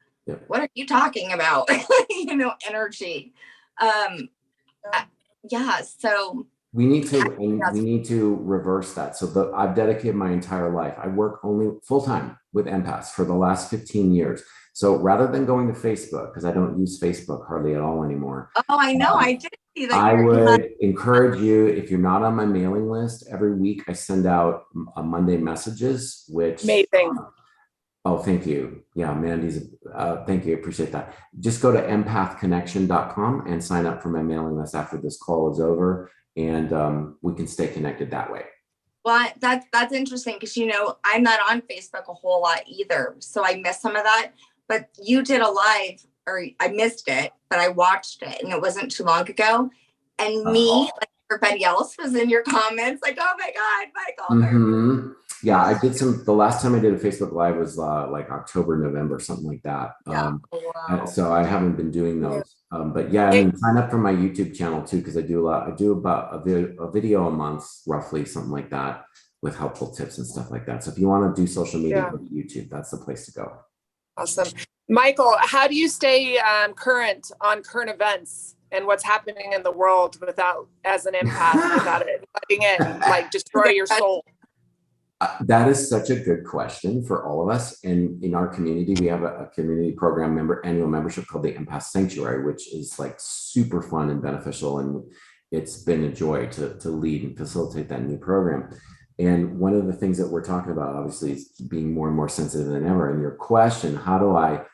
what are you talking about? Energy. So we need to reverse that. So I've dedicated my entire life. I work only full-time with empaths for the last 15 years. So rather than going to Facebook, because I don't use Facebook hardly at all anymore. Oh, I know. I did see that. I would encourage you, if you're not on my mailing list, every week I send out Monday messages, which amazing. Oh, thank you. Yeah, Mandy's, thank you. I appreciate that. Just go to empathconnection.com and sign up for my mailing list after this call is over, and we can stay connected that way. Well, that's interesting because, I'm not on Facebook a whole lot either. So I missed some of that, but you did a live, or I missed it, but I watched it and it wasn't too long ago. And me, like everybody else, was in your comments like, oh my God, Michael. Yeah, I did the last time I did a Facebook Live was like October, November, something like that. So I haven't been doing those. But yeah, sign up for my YouTube channel too, because I do about a video a month, roughly, something like that, with helpful tips and stuff like that. So if you want to do social media, go to YouTube. That's the place to go. Awesome. Michael, how do you stay current on current events and what's happening in the world as an empath, without it letting it like destroy your soul? That is such a good question for all of us. And in our community, we have a community program annual membership called the Empath Sanctuary, which is like super fun and beneficial. And it's been a joy to lead and facilitate that new program. And one of the things that we're talking about, obviously, is being more and more sensitive than ever. And your question, how do I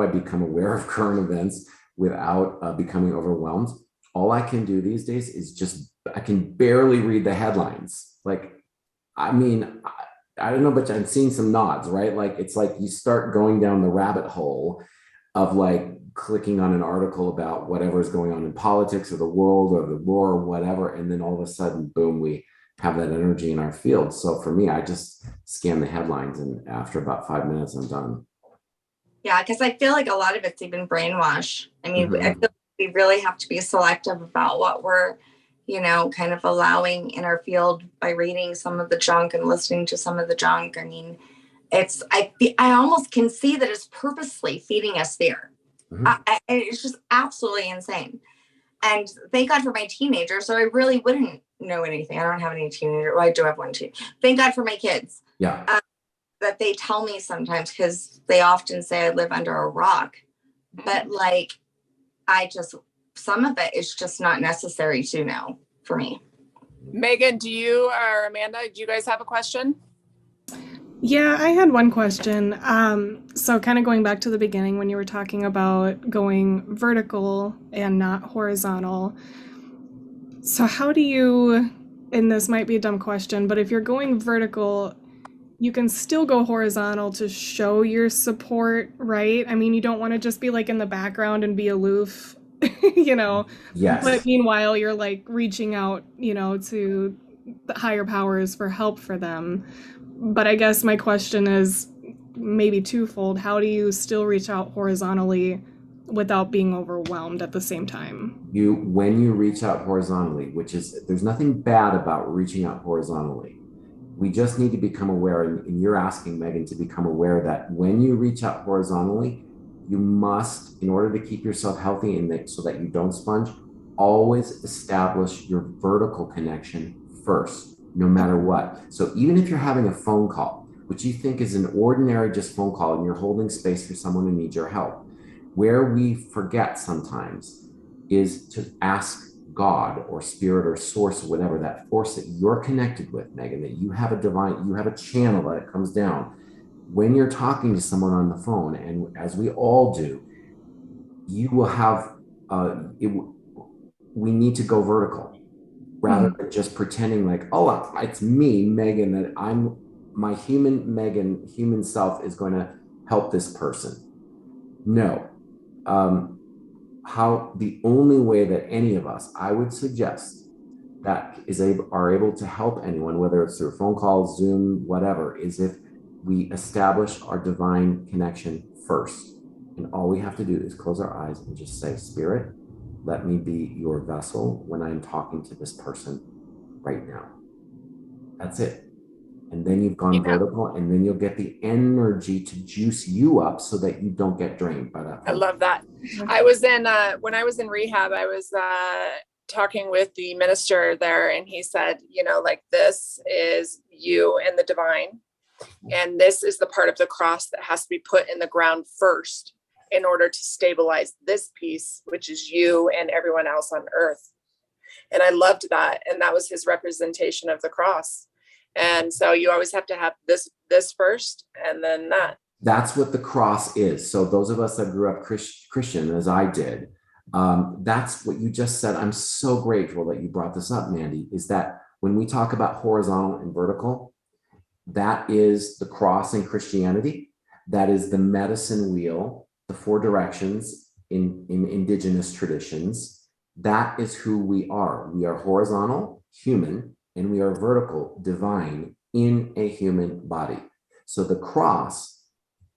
become aware of current events without becoming overwhelmed? All I can do these days is I can barely read the headlines. I don't know, but I'm seeing some nods, right? Like, it's like you start going down the rabbit hole of like clicking on an article about whatever is going on in politics or the world or the war or whatever. And then all of a sudden, boom, we have that energy in our field. So for me, I just scan the headlines, and after about 5 minutes, I'm done. Yeah, because I feel like a lot of it's even brainwash. I mean, I feel like we really have to be selective about what we're kind of allowing in our field by reading some of the junk and listening to some of the junk. I mean, I almost can see that it's purposely feeding us fear. It's just absolutely insane. And thank God for my teenagers, or I really wouldn't know anything. I don't have any teenagers. Well, I do have one too. Thank God for my kids. Yeah. That they tell me sometimes, because they often say I live under a rock. But some of it is just not necessary to know for me. Megan, do you or Amanda, do you guys have a question? Yeah, I had one question. So kind of going back to the beginning when you were talking about going vertical and not horizontal. So how do you, and this might be a dumb question, but if you're going vertical, you can still go horizontal to show your support, right? I mean, you don't want to just be like in the background and be aloof, Yes. But meanwhile, you're like reaching out, to the higher powers for help for them. But I guess my question is maybe twofold. How do you still reach out horizontally without being overwhelmed at the same time? When you reach out horizontally, which is, there's nothing bad about reaching out horizontally. We just need to become aware, and you're asking Megan to become aware that when you reach out horizontally, you must, in order to keep yourself healthy and so that you don't sponge, always establish your vertical connection first, no matter what. So even if you're having a phone call, which you think is an ordinary just phone call, and you're holding space for someone who needs your help, where we forget sometimes is to ask God or spirit or source or whatever, that force that you're connected with, Megan, that you have you have a channel that it comes down. When you're talking to someone on the phone, and as we all do, you will have, we need to go vertical rather than just pretending like, oh, it's me, Megan, that my human self is going to help this person. No. The only way that any of us, I would suggest, that are able to help anyone, whether it's through phone calls, Zoom, whatever, is if we establish our divine connection first. And all we have to do is close our eyes and just say, Spirit, let me be your vessel when I'm talking to this person right now. That's it. And then you've gone vertical, and then you'll get the energy to juice you up so that you don't get drained by that. I love that. I was when I was in rehab, I was talking with the minister there, and he said, like, this is you and the divine. And this is the part of the cross that has to be put in the ground first in order to stabilize this piece, which is you and everyone else on earth. And I loved that. And that was his representation of the cross. And so you always have to have this first, and then that. That's what the cross is. So those of us that grew up Christian, as I did, that's what you just said. I'm so grateful that you brought this up, Mandy, is that when we talk about horizontal and vertical, that is the cross in Christianity. That is the medicine wheel, the four directions in indigenous traditions. That is who we are. We are horizontal, human, and we are vertical, divine, in a human body. So the cross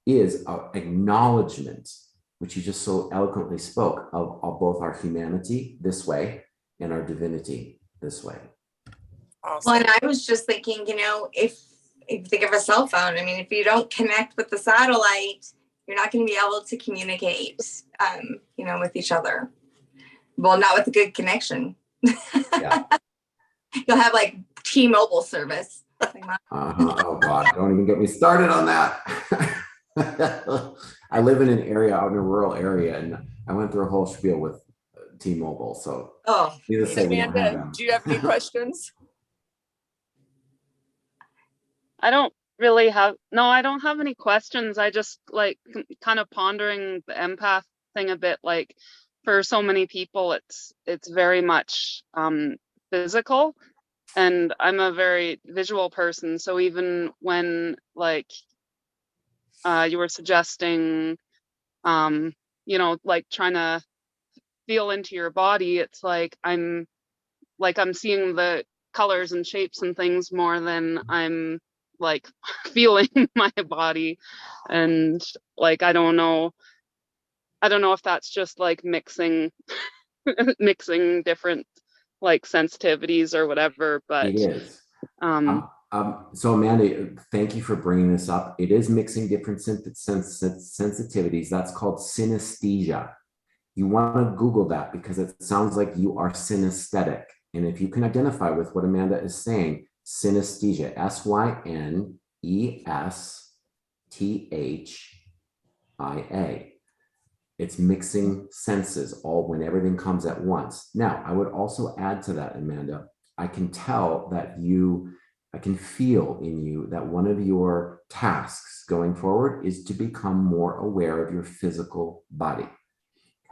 is an acknowledgement, which you just so eloquently spoke, of both our humanity this way and our divinity this way. Awesome. Well, and I was just thinking, if you think of a cell phone, if you don't connect with the satellite, you're not going to be able to communicate, with each other. Well, not with a good connection. Yeah. You'll have like T-Mobile service. Oh God, don't even get me started on that. I live in an area, out in a rural area, and I went through a whole spiel with T-Mobile. So, Amanda, do you have any questions? I don't have any questions. I just kind of pondering the empath thing a bit. Like, for so many people, it's very much physical, and I'm a very visual person. So even when you were suggesting, trying to feel into your body, it's like I'm seeing the colors and shapes and things more than I'm feeling my body. And I don't know if that's just mixing different sensitivities or whatever, but it is. So Amanda, thank you for bringing this up. It is mixing different sensitivities. That's called synesthesia. You want to Google that because it sounds like you are synesthetic. And if you can identify with what Amanda is saying, synesthesia, SYNESTHIA. It's mixing senses when everything comes at once. Now, I would also add to that, Amanda, I can tell that I can feel in you that one of your tasks going forward is to become more aware of your physical body.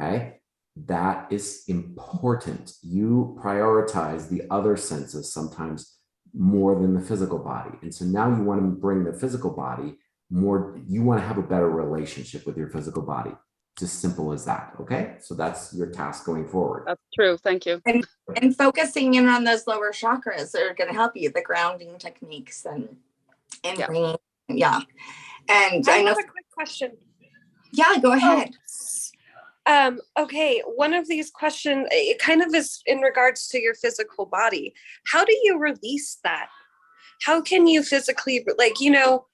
Okay? That is important. You prioritize the other senses sometimes more than the physical body. And so now you want to bring the physical body more, you want to have a better relationship with your physical body. It's as simple as that. Okay. So that's your task going forward. That's true. Thank you. And focusing in on those lower chakras are going to help you, the grounding techniques and and Yeah. bringing, yeah. And I I know, have a quick question. yeah, go ahead. Okay, one of these questions, it kind of is in regards to your physical body. How do you release that? How can you physically, like, you know,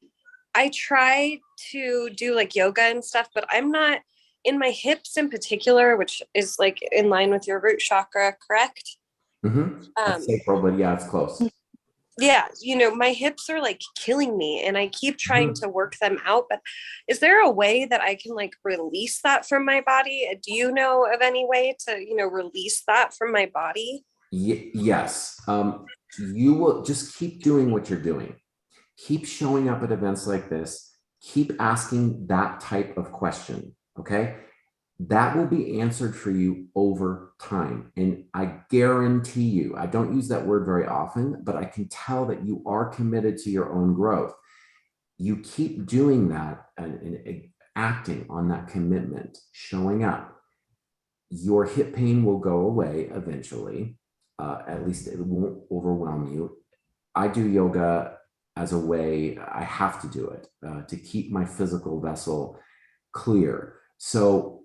I try to do like yoga and stuff, but I'm not in my hips in particular, which is like in line with your root chakra, correct? That's sacral, but yeah, it's close. Yeah, you know, my hips are like killing me and I keep trying Mm-hmm. to work them out, but is there a way that I can like release that from my body? Do you know of any way to, you know, release that from my body? Yes. You will just keep doing what you're doing. Keep showing up at events like this. Keep asking that type of question. Okay. That will be answered for you over time. And I guarantee you, I don't use that word very often, but I can tell that you are committed to your own growth. You keep doing that and acting on that commitment, showing up. Your hip pain will go away eventually. At least it won't overwhelm you. I do yoga as a way, I have to do it to keep my physical vessel clear. So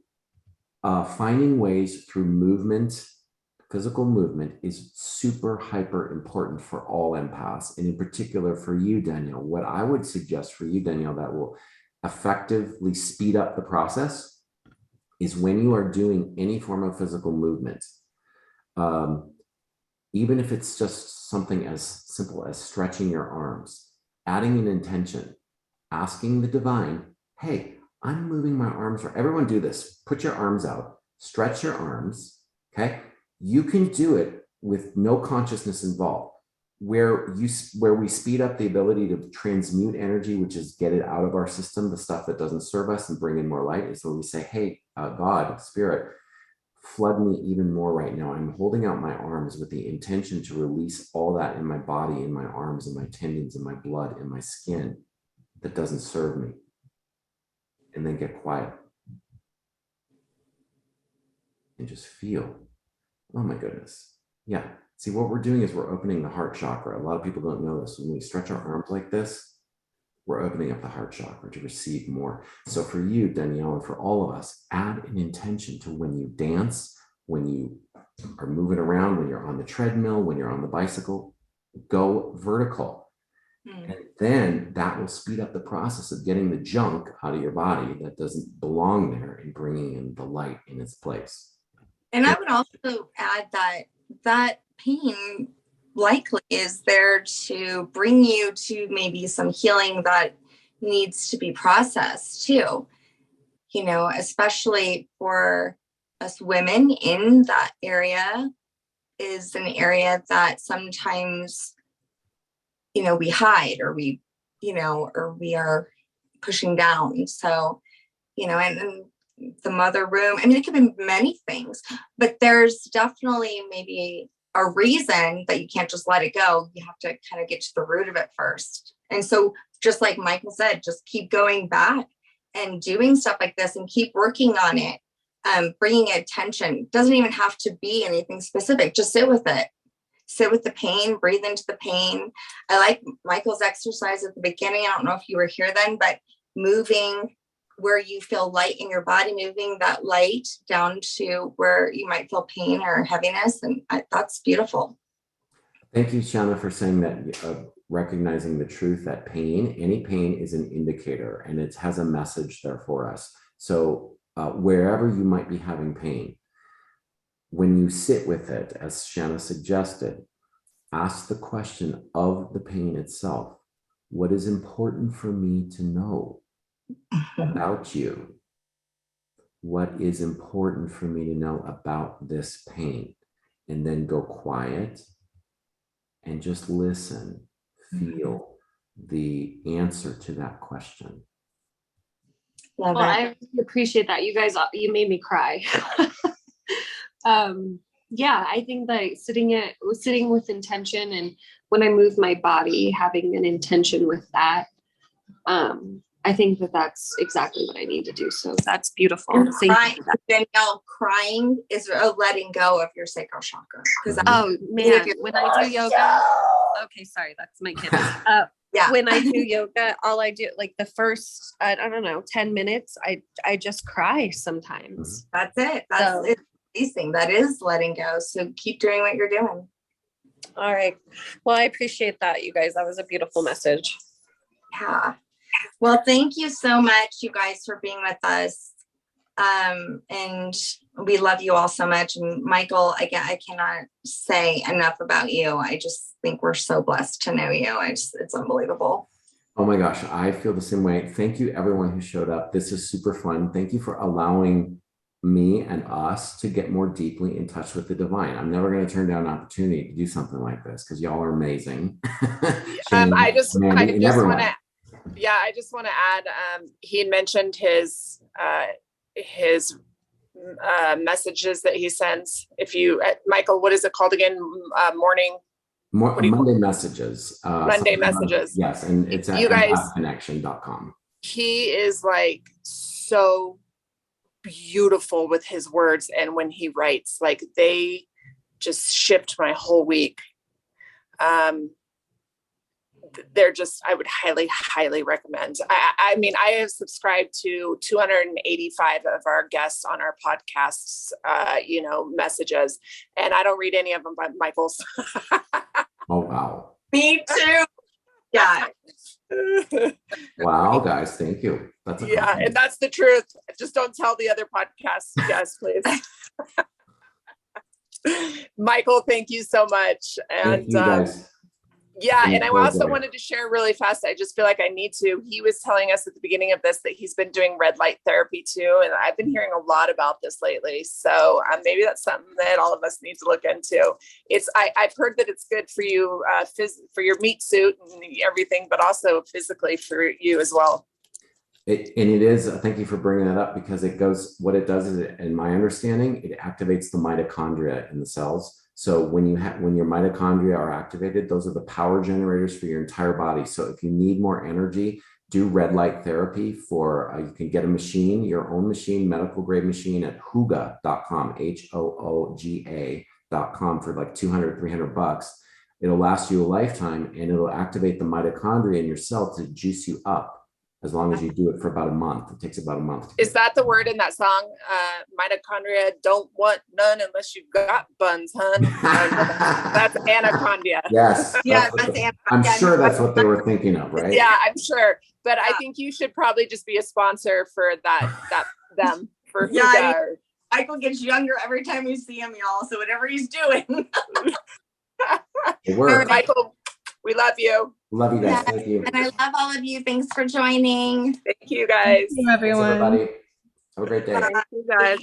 finding ways through movement, physical movement, is super hyper important for all empaths. And in particular for you, Danielle, what I would suggest for you, Danielle, that will effectively speed up the process is when you are doing any form of physical movement, even if it's just something as simple as stretching your arms, adding an intention, asking the divine, hey, I'm moving my arms. Everyone do this. Put your arms out, stretch your arms. Okay. You can do it with no consciousness involved. Where we speed up the ability to transmute energy, which is get it out of our system, the stuff that doesn't serve us, and bring in more light, is when we say, hey, God, spirit, flood me even more right now. I'm holding out my arms with the intention to release all that in my body, in my arms, in my tendons, in my blood, in my skin that doesn't serve me. And then get quiet and just feel, oh my goodness. Yeah. See, what we're doing is we're opening the heart chakra. A lot of people don't know this. When we stretch our arms like this, we're opening up the heart chakra to receive more. So for you, Danielle, and for all of us, add an intention to when you dance, when you are moving around, when you're on the treadmill, when you're on the bicycle, go vertical. And then that will speed up the process of getting the junk out of your body that doesn't belong there and bringing in the light in its place. And I would also add that pain likely is there to bring you to maybe some healing that needs to be processed too, you know, especially for us women in that area is an area that sometimes, you know, we hide or we, you know, or we are pushing down. So, you know, and the mother room, I mean, it could be many things, but there's definitely maybe a reason that you can't just let it go. You have to kind of get to the root of it first. And so just like Michael said, just keep going back and doing stuff like this and keep working on it. Bringing attention doesn't even have to be anything specific. Just sit with it. Sit with the pain, breathe into the pain. I like Michael's exercise at the beginning. I don't know if you were here then, but moving where you feel light in your body, moving that light down to where you might feel pain or heaviness. And that's beautiful. Thank you, Shanna, for saying that, recognizing the truth that any pain is an indicator and it has a message there for us. So wherever you might be having pain, when you sit with it, as Shanna suggested, ask the question of the pain itself. What is important for me to know about you? What is important for me to know about this pain? And then go quiet and just listen, feel the answer to that question. Love Well, it. I really appreciate that. You guys, you made me cry. Yeah, I think that sitting with intention, and when I move my body, having an intention with that, I think that that's exactly what I need to do. So that's beautiful. And Thank you for that. Danielle, crying is a letting go of your sacral chakra. Because Oh man, when I do yoga, okay, sorry, that's my kid. Yeah. when I do yoga, all I do, like the first, I don't know, 10 minutes, I just cry sometimes. That's it. That's it. Releasing. That is letting go. So keep doing what you're doing. All right. Well, I appreciate that, you guys. That was a beautiful message. Yeah. Well, thank you so much, you guys, for being with us. And we love you all so much. And Michael, again, I cannot say enough about you. I just think we're so blessed to know you. It's unbelievable. Oh my gosh, I feel the same way. Thank you, everyone who showed up. This is super fun. Thank you for allowing me and us to get more deeply in touch with the divine. I'm never going to turn down an opportunity to do something like this because y'all are amazing. Shane, I just want everyone. to, I just want to add, he had mentioned his messages that he sends. If you, Michael, what is it called again? Monday messages. Monday messages. Yes, and it's at empathconnection.com. He is like so beautiful with his words, and when he writes, like they just shift my whole week. They're just, I would highly recommend. I mean, I have subscribed to 285 of our guests on our podcasts, messages, and I don't read any of them by Michael's. Oh, wow. Me too. Yeah. Wow, guys, thank you. That's a compliment. And that's the truth. Just don't tell the other podcast guests, please. Michael, thank you so much. And thank you guys. and I also wanted to share really fast. I just feel like I need to. He was telling us at the beginning of this that he's been doing red light therapy too. And I've been hearing a lot about this lately. So maybe that's something that all of us need to look into. I've heard that it's good for you, for your meat suit and everything, but also physically for you as well. It is, thank you for bringing that up, because what it does is, in my understanding, it activates the mitochondria in the cells. So when your mitochondria are activated, those are the power generators for your entire body. So if you need more energy, do red light therapy you can get a machine, your own machine, medical grade machine at hooga.com, HOOGA.com for like $200-300. It'll last you a lifetime, and it'll activate the mitochondria in your cell to juice you up. As long as you do it for about a month. It takes about a month. Is that the word in that song? Mitochondria don't want none unless you've got buns, hun. That's anacondia. Yes. Yeah, that's anacondia. I'm sure that's what they were thinking of, right? Yeah, I'm sure. But I think you should probably just be a sponsor for them for Hooga. Michael gets younger every time we see him, y'all. So whatever he's doing. It works. Michael, we love you. Love you guys. Thank you. And I love all of you. Thanks for joining. Thank you, guys. Thank you, everyone. Thanks, everybody. Have a great day. Thank you guys.